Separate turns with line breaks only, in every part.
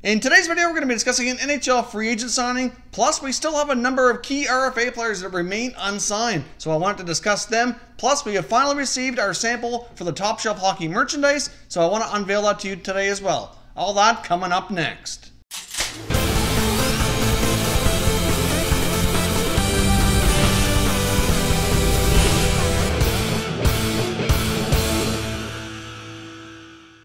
In today's video, we're going to be discussing an NHL free agent signing, plus we still have a number of key RFA players that remain unsigned, so I wanted to discuss them. Plus, we have finally received our sample for the Top Shelf Hockey merchandise, so I want to unveil that to you today as well. All that coming up next.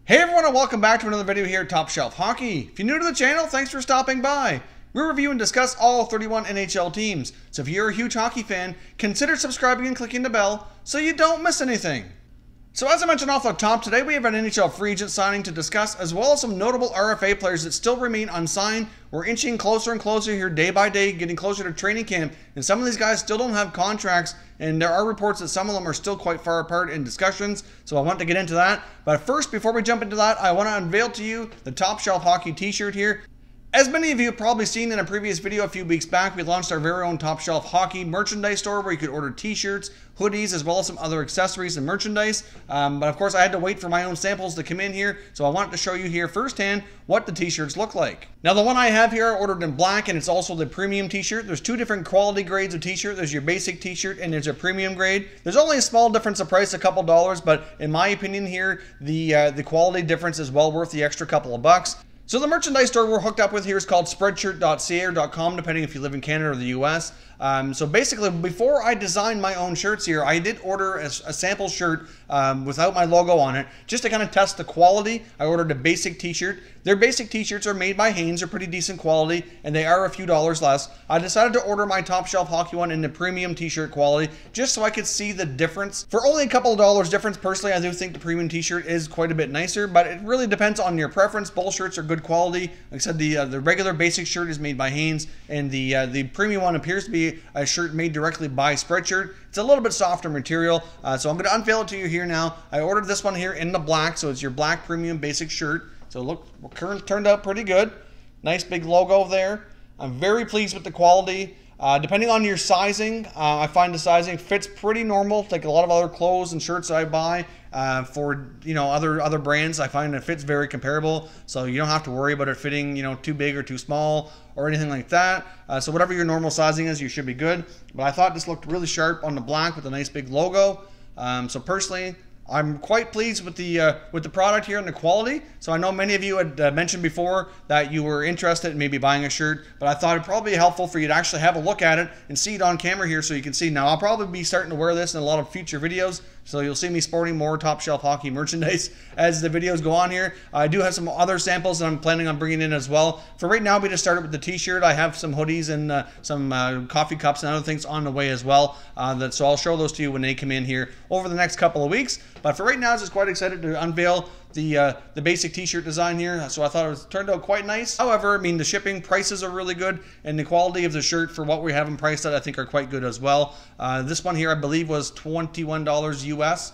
Hey everyone, and welcome back to another video here at Top Shelf Hockey. If you're new to the channel, thanks for stopping by. We review and discuss all 31 NHL teams, so if you're a huge hockey fan, consider subscribing and clicking the bell so you don't miss anything. So as I mentioned off the top, today we have an NHL free agent signing to discuss, as well as some notable RFA players that still remain unsigned. We're inching closer and closer here day by day, getting closer to training camp, and some of these guys still don't have contracts, and there are reports that some of them are still quite far apart in discussions, so I want to get into that. But first, before we jump into that, I want to unveil to you the Top Shelf Hockey t-shirt here. As many of you have probably seen in a previous video a few weeks back, we launched our very own Top Shelf Hockey merchandise store where you could order t-shirts, hoodies, as well as some other accessories and merchandise. But of course, I had to wait for my own samples to come in here, so I wanted to show you here firsthand what the t-shirts look like. Now, the one I have here I ordered in black, and it's also the premium t-shirt. There's two different quality grades of t-shirt. There's your basic t-shirt, and there's a premium grade. There's only a small difference of price, a couple dollars, but in my opinion here, the quality difference is well worth the extra couple of bucks. So the merchandise store we're hooked up with here is called spreadshirt.ca or .com, depending if you live in Canada or the US. So basically, before I designed my own shirts here, I did order a sample shirt without my logo on it, just to kind of test the quality. I ordered a basic t-shirt. Their basic t-shirts are made by Hanes. They're pretty decent quality, and they are a few dollars less. I decided to order my Top Shelf Hockey one in the premium t-shirt quality, just so I could see the difference. For only a couple of dollars difference, personally, I do think the premium t-shirt is quite a bit nicer, but it really depends on your preference. Both shirts are good quality. Like I said, the regular basic shirt is made by Hanes, and the premium one appears to be a shirt made directly by Spreadshirt. It's a little bit softer material, so I'm going to unveil it to you here now. I ordered this one here in the black, so it's your black premium basic shirt. So look, turned out pretty good. Nice big logo there. I'm very pleased with the quality. Depending on your sizing, I find the sizing fits pretty normal, like a lot of other clothes and shirts that I buy for other brands. I find it fits very comparable, so you don't have to worry about it fitting too big or too small or anything like that. So whatever your normal sizing is, you should be good. But I thought this looked really sharp on the black with a nice big logo. So personally, I'm quite pleased with the product here and the quality. So I know many of you had mentioned before that you were interested in maybe buying a shirt, but I thought it'd probably be helpful for you to actually have a look at it and see it on camera here so you can see. Now, I'll probably be starting to wear this in a lot of future videos, so you'll see me sporting more Top Shelf Hockey merchandise as the videos go on here. I do have some other samples that I'm planning on bringing in as well. For right now, we just started with the t-shirt. I have some hoodies and some coffee cups and other things on the way as well. So I'll show those to you when they come in here over the next couple of weeks. But for right now, I was just quite excited to unveil the basic t-shirt design here, so I thought it turned out quite nice. However, I mean, the shipping prices are really good, and the quality of the shirt for what we have them priced at I think are quite good as well. This one here I believe was $21 US,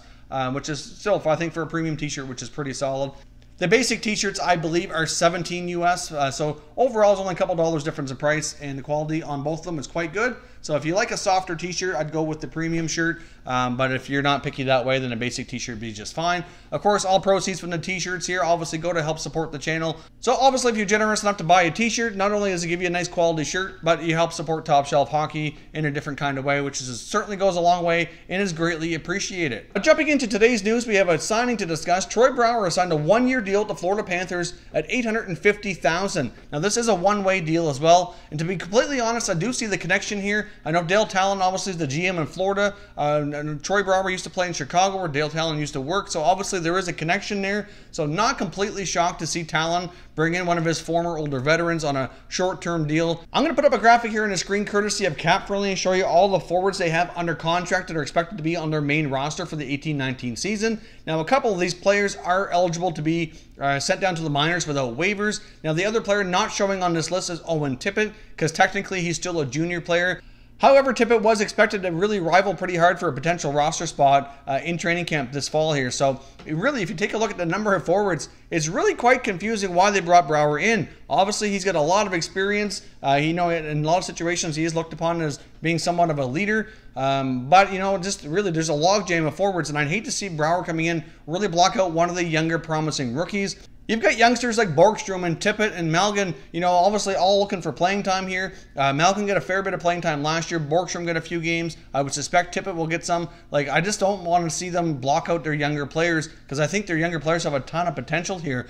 which is still, I think, for a premium t-shirt, which is pretty solid. The basic t-shirts, I believe, are $17 US, so overall it's only a couple dollars difference in price, and the quality on both of them is quite good. So if you like a softer t-shirt, I'd go with the premium shirt, but if you're not picky that way, then a basic t-shirt would be just fine. Of course, all proceeds from the t-shirts here obviously go to help support the channel. So obviously, if you're generous enough to buy a t-shirt, not only does it give you a nice quality shirt, but you help support Top Shelf Hockey in a different kind of way, which certainly goes a long way and is greatly appreciated. Jumping into today's news, we have a signing to discuss. Troy Brouwer has signed a one-year deal with the Florida Panthers at $850,000. Now, this is a one-way deal as well, and to be completely honest, I do see the connection here. I know Dale Talon obviously is the GM in Florida. And Troy Brouwer used to play in Chicago where Dale Talon used to work, so obviously there is a connection there. So not completely shocked to see Talon bring in one of his former older veterans on a short-term deal. I'm going to put up a graphic here on the screen courtesy of CapFriendly and show you all the forwards they have under contract that are expected to be on their main roster for the 18-19 season. Now, a couple of these players are eligible to be sent down to the minors without waivers. Now, the other player not showing on this list is Owen Tippett, because technically he's still a junior player. However, Tippett was expected to really rival pretty hard for a potential roster spot in training camp this fall here. So really, if you take a look at the number of forwards, it's really quite confusing why they brought Brouwer in. Obviously, he's got a lot of experience. In a lot of situations, he is looked upon as being somewhat of a leader. But, just really, there's a logjam of forwards, and I'd hate to see Brouwer coming in, really block out one of the younger promising rookies. You've got youngsters like Borgstrom and Tippett and Malgin, obviously all looking for playing time here. Malgin got a fair bit of playing time last year. Borgstrom got a few games. I would suspect Tippett will get some. I just don't want to see them block out their younger players because I think their younger players have a ton of potential here.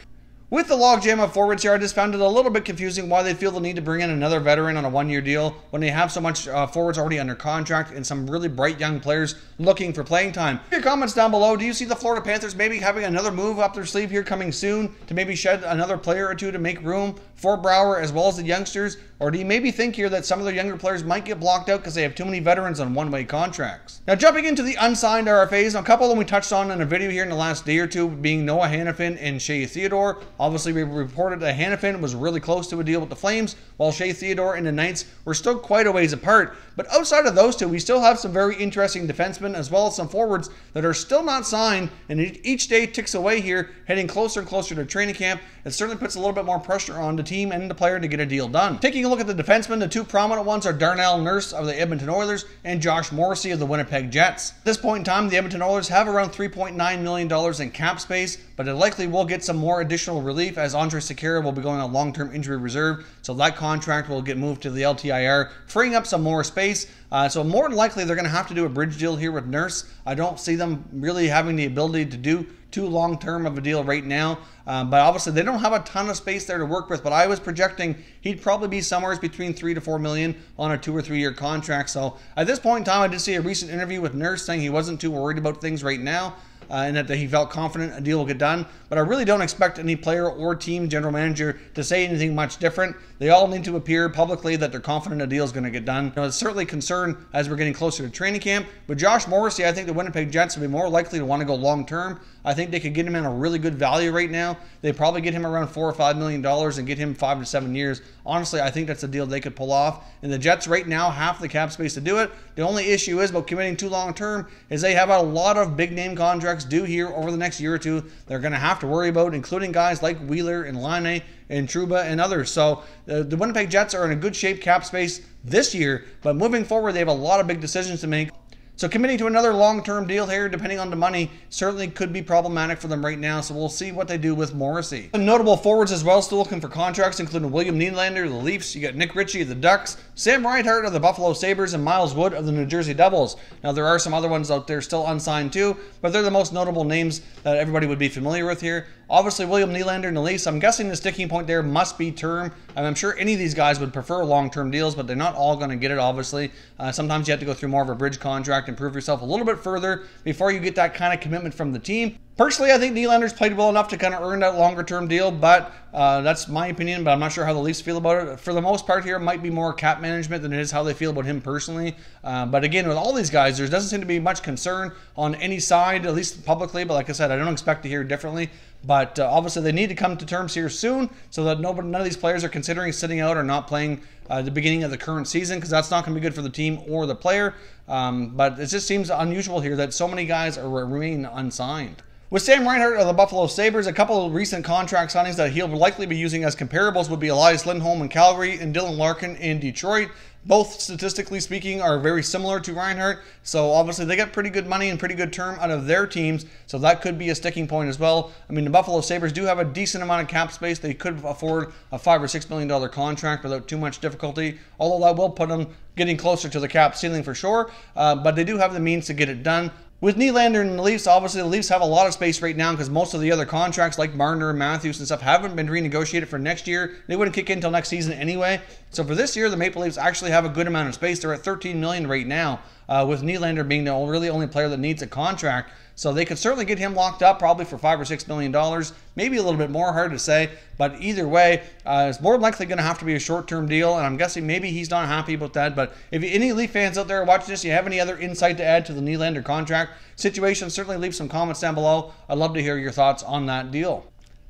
With the logjam of forwards here, I just found it a little bit confusing why they feel the need to bring in another veteran on a one-year deal when they have so much forwards already under contract and some really bright young players looking for playing time. Your comments down below. Do you see the Florida Panthers maybe having another move up their sleeve here coming soon to maybe shed another player or two to make room for Brouwer as well as the youngsters? Or do you maybe think here that some of their younger players might get blocked out because they have too many veterans on one-way contracts? Now jumping into the unsigned RFAs, a couple of them we touched on in a video here in the last day or two being Noah Hanifin and Shea Theodore. Obviously we reported that Hanifin was really close to a deal with the Flames while Shea Theodore and the Knights were still quite a ways apart. But outside of those two, we still have some very interesting defensemen as well as some forwards that are still not signed, and each day ticks away here, heading closer and closer to training camp. It certainly puts a little bit more pressure on the team and the player to get a deal done. Taking a look at the defensemen, the two prominent ones are Darnell Nurse of the Edmonton Oilers and Josh Morrissey of the Winnipeg Jets. At this point in time, the Edmonton Oilers have around $3.9 million in cap space, but it likely will get some more additional relief as Andre Sekera will be going on long-term injury reserve, so that contract will get moved to the LTIR, freeing up some more space. So more than likely they're going to have to do a bridge deal here with Nurse. I don't see them really having the ability to do too long-term of a deal right now, but obviously they don't have a ton of space there to work with, but I was projecting he'd probably be somewhere between $3 to $4 million on a 2 or 3 year contract. So at this point in time, I did see a recent interview with Nurse saying he wasn't too worried about things right now. And that he felt confident a deal will get done. But I really don't expect any player or team general manager to say anything much different. They all need to appear publicly that they're confident a deal is going to get done. It's certainly a concern as we're getting closer to training camp. With Josh Morrissey, I think the Winnipeg Jets will be more likely to want to go long term. I think they could get him in a really good value right now. They probably get him around $4 or $5 million and get him 5 to 7 years. Honestly, I think that's a deal they could pull off. And the Jets right now have the cap space to do it. The only issue is about committing too long term is they have a lot of big name contracts due here over the next year or two. They're going to have to worry about, including guys like Wheeler and Laine and Trouba and others. So the Winnipeg Jets are in a good shape cap space this year, but moving forward they have a lot of big decisions to make. So committing to another long-term deal here, depending on the money, certainly could be problematic for them right now, so we'll see what they do with Morrissey. Some notable forwards as well still looking for contracts, including William Nylander of the Leafs. You got Nick Ritchie of the Ducks, Sam Reinhart of the Buffalo Sabres, and Miles Wood of the New Jersey Devils. Now there are some other ones out there still unsigned too, but they're the most notable names that everybody would be familiar with here. Obviously William Nylander and the Leafs, I'm guessing the sticking point there must be term. And I'm sure any of these guys would prefer long-term deals, but they're not all going to get it, obviously. Sometimes you have to go through more of a bridge contract and prove yourself a little bit further before you get that kind of commitment from the team. Personally, I think Nylander's played well enough to kind of earn that longer-term deal, but that's my opinion, but I'm not sure how the Leafs feel about it. For the most part here, it might be more cap management than it is how they feel about him personally. But again, with all these guys, there doesn't seem to be much concern on any side, at least publicly, but like I said, I don't expect to hear differently. But obviously, they need to come to terms here soon so that none of these players are considering sitting out or not playing the beginning of the current season, because that's not going to be good for the team or the player. But it just seems unusual here that so many guys remain unsigned. With Sam Reinhart of the Buffalo Sabres, a couple of recent contract signings that he'll likely be using as comparables would be Elias Lindholm in Calgary and Dylan Larkin in Detroit. Both, statistically speaking, are very similar to Reinhart, so obviously they get pretty good money and pretty good term out of their teams, so that could be a sticking point as well. I mean, the Buffalo Sabres do have a decent amount of cap space. They could afford a $5 or $6 million contract without too much difficulty, although that will put them getting closer to the cap ceiling for sure, but they do have the means to get it done. With Nylander and the Leafs, obviously the Leafs have a lot of space right now because most of the other contracts like Marner and Matthews and stuff haven't been renegotiated for next year. They wouldn't kick in until next season anyway. So for this year, the Maple Leafs actually have a good amount of space. They're at $13 million right now, with Nylander being the really only player that needs a contract. So they could certainly get him locked up probably for $5 or $6 million, maybe a little bit more, hard to say. But either way, it's more likely going to have to be a short-term deal, and I'm guessing maybe he's not happy about that. But if any Leaf fans out there are watching this, you have any other insight to add to the Nylander contract situation, certainly leave some comments down below. I'd love to hear your thoughts on that deal.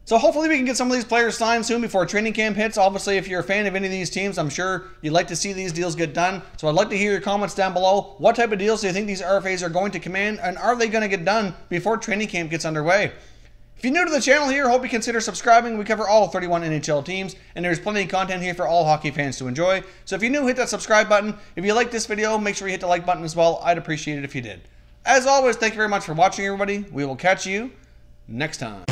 So hopefully we can get some of these players signed soon before training camp hits. Obviously, if you're a fan of any of these teams, I'm sure you'd like to see these deals get done. So I'd like to hear your comments down below. What type of deals do you think these RFAs are going to command, and are they going to get done before training camp gets underway? If you're new to the channel here, hope you consider subscribing. We cover all 31 NHL teams, and there's plenty of content here for all hockey fans to enjoy. So if you're new, hit that subscribe button. If you like this video, make sure you hit the like button as well. I'd appreciate it if you did. As always, thank you very much for watching, everybody. We will catch you next time.